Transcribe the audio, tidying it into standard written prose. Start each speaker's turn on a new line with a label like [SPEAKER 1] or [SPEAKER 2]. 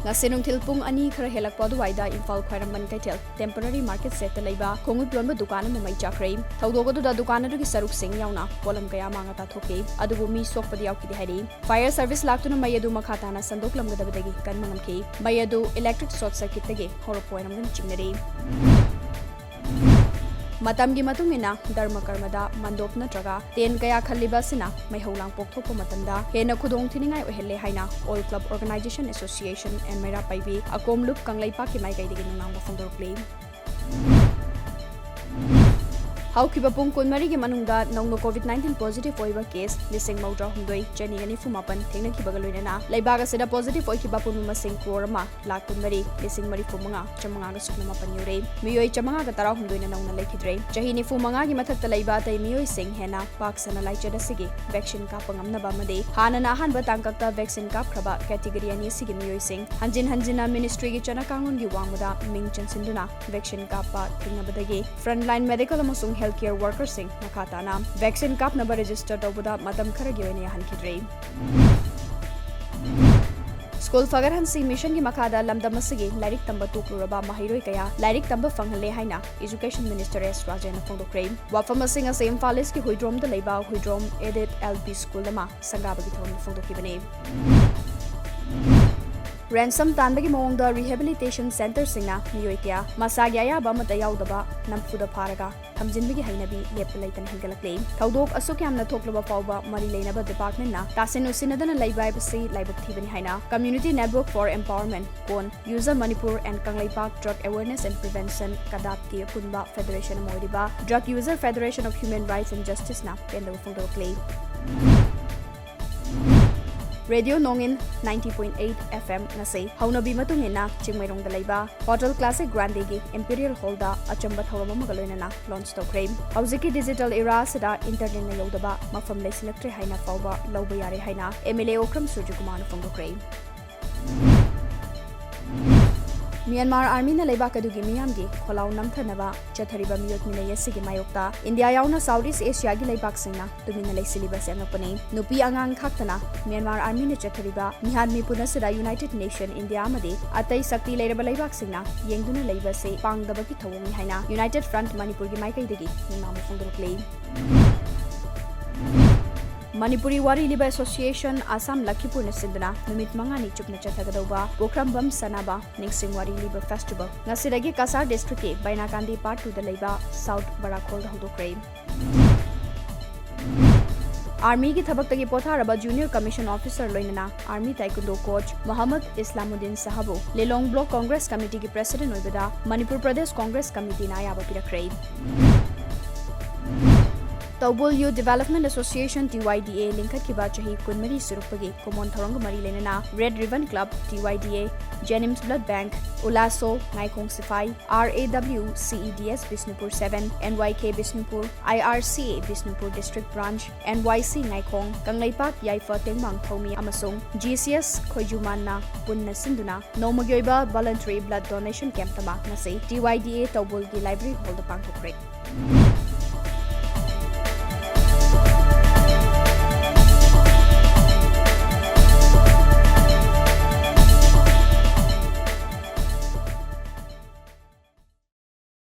[SPEAKER 1] Nasenungthil pung ani khara helak padu waida Imphal Khwairambon Kaithel temporary market set ta leiba khongut lonba dukan ma mai chakrai thaudogodu da dukan adu gi saruk sing yauna polam kaya manga ta thoke adubu mi sokpadi yaukidi hari fire service laktuna mai adu makha tana sandok lamgadabadagi kan mangamki mai adu electric short circuit tagi horopoiramgan chingnari Matamgi matungina dharma karmada mandop natraga ten kaya khaliba sina mai haulang pokthokpa matamda hena khudong thiningai ohelle haina all club organization association and mera paibi akomlup kanglaipa ki mai kaidigi nang bafondorplay Haukiba pung kunmari gi manungda nongno COVID-19 positive oiba case lising maudra hundoi jani gani fumapan thengna ki bagaloina na laibaga seda positive oikiba punu masing crorama lakh kunmari lising mari fumanga chamanga ga sukna mapan yore miyoi chamanga ga tara hundoi na nongna lekhidre jahi ni fumanga gi mathakta laiba tai miyoi sing hena paksana laichada sigi vaccine ka pangamna ba made hana na han ba tangkakta vaccine ka khraba category ani sigi miyoi sing hanjina ministry gi chana kangun gi wangmuda ming chansinduna vaccine ka pa thingna badagi frontline medical amasung healthcare workers sing nakhatana vaccine kap number register tawbuda matam khara gi oine hankidre School Fagaran si mission ki makada lamdam asigi lairik tamba tukluraba mahiroi kaya lairik tamba fanghale haina Education Minister S Rajana Fongdokre wafam asing ase Imphalis ki huidrom da leiba huidrom edit LP school dama sangabagi thon fongdokibane Ransom tanbagi mongda rehabilitation center singna miyoikya masagya ya ba mata yaudaba namfuda pharaga thamjinbigi hainabi lepalaitan hingalakle thaudok asuk yamna thokloba pawba mari leinaba department na tasenu sinadana laibai basi laibak thibani haina Community Network for Empowerment kon User Manipur and Kanglaipak Drug Awareness and Prevention kadat ki punba federation moiriba Drug User Federation of Human Rights and Justice na penda fongdokle Radio Nongin 90.8 FM nase hauna bi matungina chingmairong da leiba Hotel Classic Grande gi Imperial Hall da achamba thawama magaloina na launch tokre hauziki digital era sada internet na yodaba mafam leisilaktre haina fawba lawba yare haina MLA Okram Surjikumar fongdokre Myanmar Army na leiba kadugi miyamgi kholau namthanaba chathariba miyot mina yasigi mayokta India yauna Southeast Asia gi leibak singna tumina leisiliba sengapane nupi angang khaktana Myanmar Army na chathariba mihan mi punasida United Nation India amade atai sakti leiraba leibak singna yengduna leiba se pangdaba ki thawmi haina United Front Manipur gi maikai degi ningam fongdorklei Manipuri Wari Liba Association Assam Lakhipur na sindana numit mangani chupna chathagadauba Gokhrambam Sanaba Ningsing Wari Liba Festival ngasidagi Kasar District ke Bainakandi Part 2 da leiba South Barakhol da hodokre Army ki thabaktagi potharaba Junior Commission Officer loinana Army Taekwondo Coach Muhammad Islamuddin Sahabu Lelong Block Congress Committee ki President oibada Manipur Pradesh Congress Committee na yaba pirakre Taubul Youth Development Association TYDA linkat ki ba chahi kunmari surupagi common thorong mari lenana Red Ribbon Club TYDA Jenims Blood Bank Ulaso Ngaikong Sifai RAW CEDS Bisnupur 7 NYK Bisnupur IRCA Bisnupur District Branch NYC Ngaikong Kanglaipak Yaifa Tengmang Thomi amasung GCS Khoijumanna punna sinduna nomagyoiba voluntary blood donation camp tama nase TYDA Taubul gi library hall da pangthokre